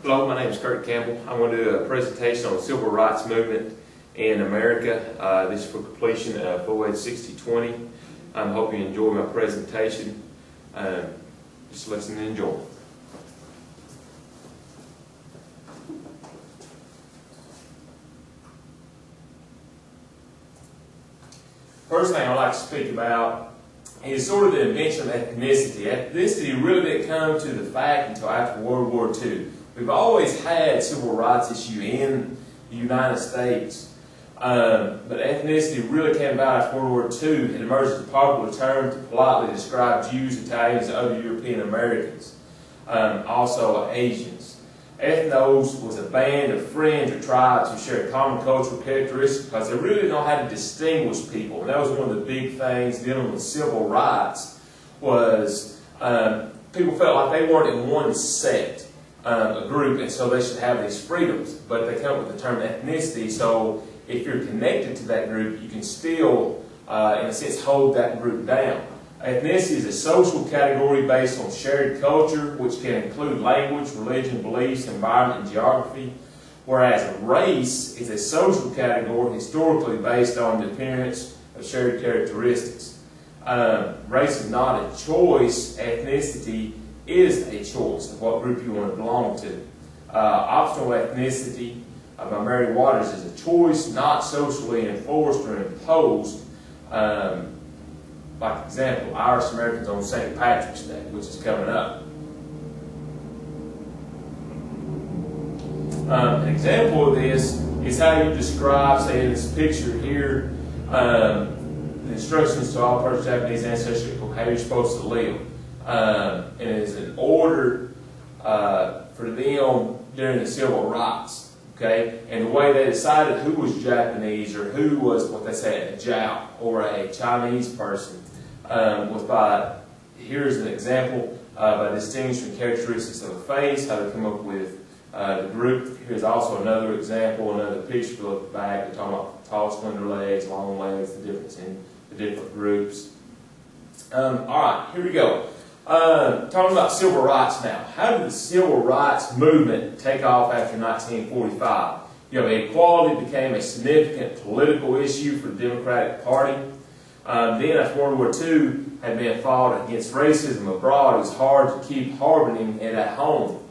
Hello, my name is Kurt Campbell. I'm going to do a presentation on the Civil Rights Movement in America. This is for completion of Full Ed 6020. I hope you enjoy my presentation. Just listen and enjoy. First thing I'd like to speak about is sort of the invention of ethnicity. Ethnicity really didn't come to the fact until after World War II. We've always had civil rights issue in the United States, but ethnicity really came about after World War II. It emerged as a popular term to politely describe Jews, Italians, and other European Americans, also Asians. Ethnos was a band of friends or tribes who shared common cultural characteristics because they really didn't know how to distinguish people. And that was one of the big things dealing with civil rights was people felt like they weren't in one sect. A group, and so they should have these freedoms, but they come up with the term ethnicity, so if you're connected to that group, you can still, in a sense, hold that group down. Ethnicity is a social category based on shared culture, which can include language, religion, beliefs, environment, and geography, whereas race is a social category historically based on the appearance of shared characteristics. Race is not a choice. Ethnicity is a choice of what group you want to belong to. Optional ethnicity by Mary Waters is a choice not socially enforced or imposed. Like example, Irish Americans on St. Patrick's Day, which is coming up. An example of this is how you describe, say in this picture here, the instructions to all persons of Japanese ancestry, how you're supposed to live. And it is an order for them during the civil rights, okay? And the way they decided who was Japanese or who was what they say a Jao or a Chinese person was by, here's an example, by distinguishing characteristics of a face, how they come up with the group. Here's also another example, another picture. Look back, they're talking about tall, slender legs, long legs, the difference in the different groups. Alright, here we go. Talking about civil rights now. How did the civil rights movement take off after 1945? You know, equality became a significant political issue for the Democratic Party. Then after World War II had been fought against racism abroad, it was hard to keep harboring it at home.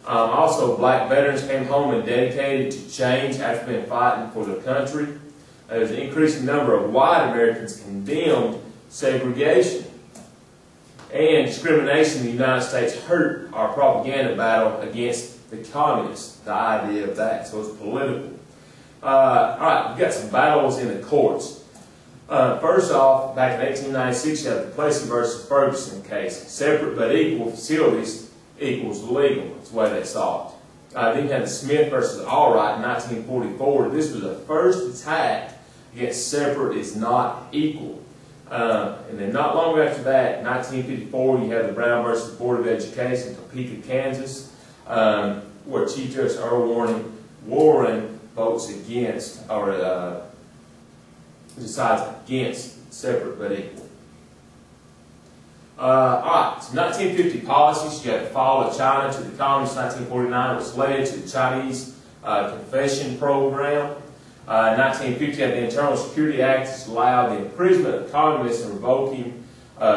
Also, black veterans came home and dedicated to change after being fighting for their country. There was an increasing number of white Americans condemned segregation. And discrimination in the United States hurt our propaganda battle against the communists, the idea of that. So it's political. Alright, we've got some battles in the courts. First off, back in 1896, you have the Plessy versus Ferguson case. Separate but equal facilities equals legal. That's the way they saw it. Then you have the Smith versus Allwright in 1944. This was the first attack against separate is not equal. And then not long after that, 1954, you have the Brown versus Board of Education, Topeka, Kansas, where Chief Justice Earl Warren votes against, or decides against separate but equal. Alright, so 1950 policies, you have the fall of China to the communists. 1949 was led to the Chinese Confession Program. 1950, the Internal Security Act allowed the imprisonment of communists and revoking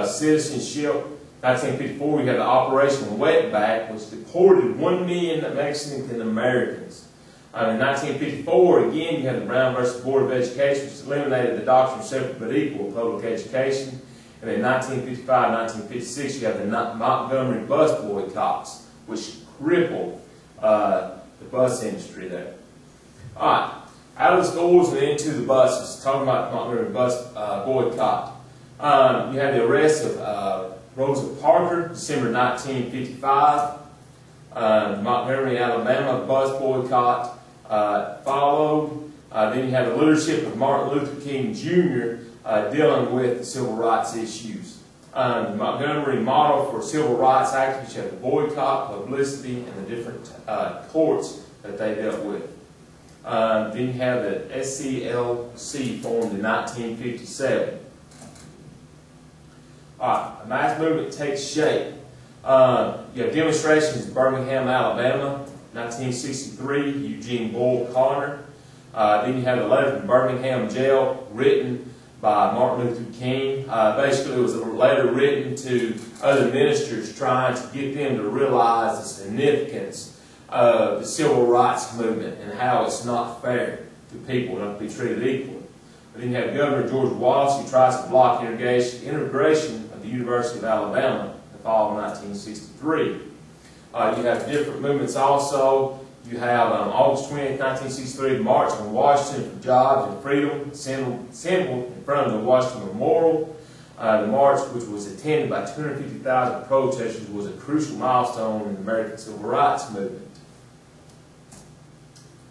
citizenship. 1954, you have the Operation Wetback, which deported 1 million Mexican Americans. In 1954, again, you have the Brown versus Board of Education, which eliminated the doctrine of separate but equal in public education. And in 1955, 1956, you have the Montgomery bus boycotts, which crippled the bus industry there. All right. Out of the schools and into the buses, talking about Montgomery bus boycott. You had the arrest of Rosa Parker, December 1955. The Montgomery, Alabama bus boycott followed. Then you have the leadership of Martin Luther King Jr. Dealing with the civil rights issues. The Montgomery model for civil rights activists, you have the boycott, publicity, and the different courts that they dealt with. Then you have the SCLC formed in 1957. Alright, a mass movement takes shape. You have demonstrations in Birmingham, Alabama. 1963, Eugene Boyle Connor. Then you have the letter from Birmingham jail written by Martin Luther King. Basically, it was a letter written to other ministers trying to get them to realize the significance of the civil rights movement and how it's not fair to people not to be treated equally. But then you have Governor George Wallace, who tries to block integration of the University of Alabama in the fall of 1963. You have different movements also. You have August 20th, 1963, the March on Washington for Jobs and Freedom, assembled in front of the Washington Memorial. The march, which was attended by 250,000 protesters, was a crucial milestone in the American Civil Rights movement.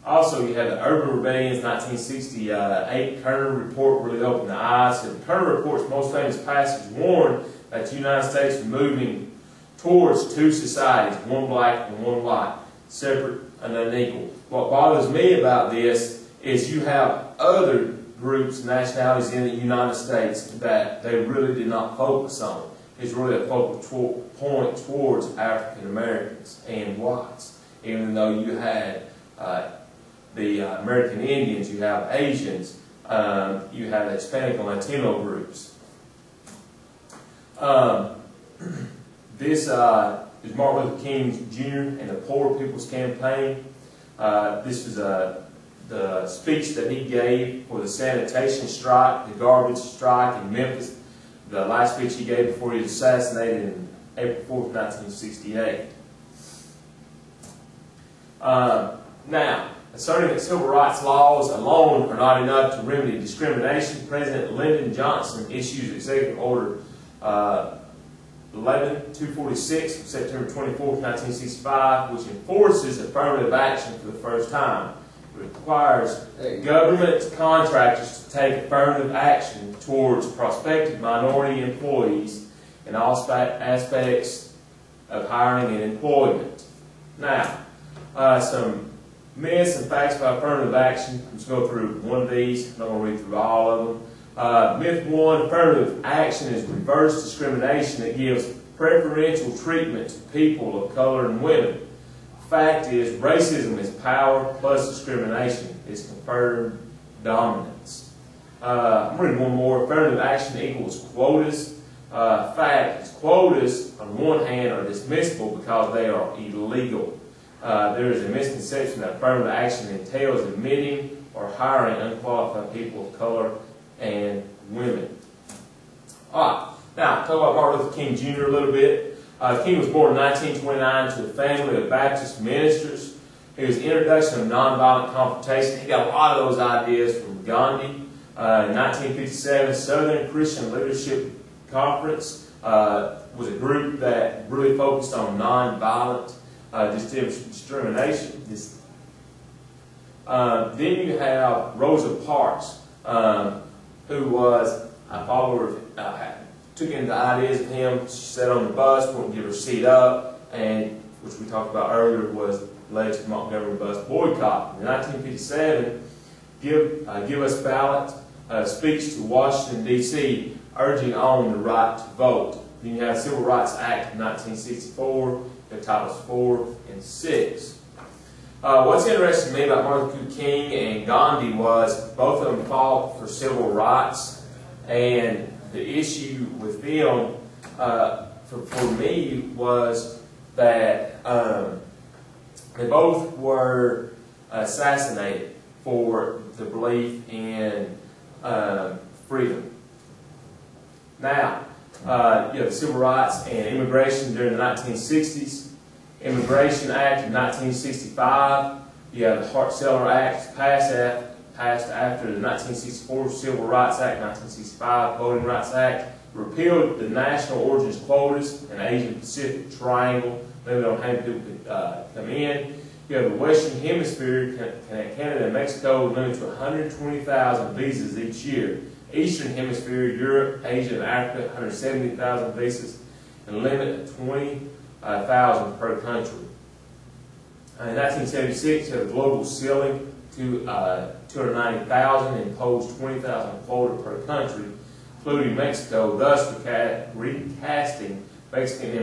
Also, you have the Urban Rebellion's 1968 Kerner Report really opened the eyes. The Kerner Report's most famous passage warned that the United States was moving towards two societies, one black and one white, separate and unequal. What bothers me about this is you have other groups, nationalities in the United States that they really did not focus on. It's really a focal point towards African Americans and whites. Even though you had the American Indians, you have Asians, you have Hispanic and Latino groups. This is Martin Luther King Jr. and the Poor People's Campaign. This was the speech that he gave for the sanitation strike, the garbage strike in Memphis, the last speech he gave before he was assassinated in April 4th, 1968. Now, asserting that civil rights laws alone are not enough to remedy discrimination, President Lyndon Johnson issues Executive Order 11-246 of September 24, 1965, which enforces affirmative action for the first time. It requires government contractors to take affirmative action towards prospective minority employees in all aspects of hiring and employment. Now, some myths and facts about affirmative action. Let's go through one of these. I'm not going to read through all of them. Myth 1, affirmative action is reverse discrimination that gives preferential treatment to people of color and women. Fact is, racism is power plus discrimination is conferred dominance. I'm reading one more. Affirmative action equals quotas. Fact is, quotas on one hand are dismissible because they are illegal. There is a misconception that affirmative action entails admitting or hiring unqualified people of color and women. Alright, now talk about Martin Luther King Jr. a little bit. King was born in 1929 to a family of Baptist ministers. He was the introduction of nonviolent confrontation. He got a lot of those ideas from Gandhi. In 1957, Southern Christian Leadership Conference was a group that really focused on nonviolent discrimination. Then you have Rosa Parks, who was a follower of, took in the ideas of him. She sat on the bus, wouldn't give her seat up, and which we talked about earlier was led to the Montgomery bus boycott. In 1957, Give Us Ballot speech to Washington, D.C., urging on the right to vote. Then you have the Civil Rights Act of 1964, the Titles 4 and 6. What's interesting to me about Martin Luther King and Gandhi was both of them fought for civil rights, and the issue with them, for me, was that they both were assassinated for the belief in freedom. Now, you have the Civil Rights and Immigration during the 1960s. Immigration Act of 1965. You have the Hart-Celler Act passed after the 1964 Civil Rights Act, 1965 Voting Rights Act, repealed the national origins quotas in the Asian Pacific Triangle, limit on how many people could come in. You have the Western Hemisphere, Canada and Mexico, limited to 120,000 visas each year. Eastern Hemisphere, Europe, Asia, and Africa, 170,000 visas, and limit at 20,000 per country. In 1976, you have the global ceiling to 290,000, imposed 20,000 quota per country, including Mexico, thus recasting Mexican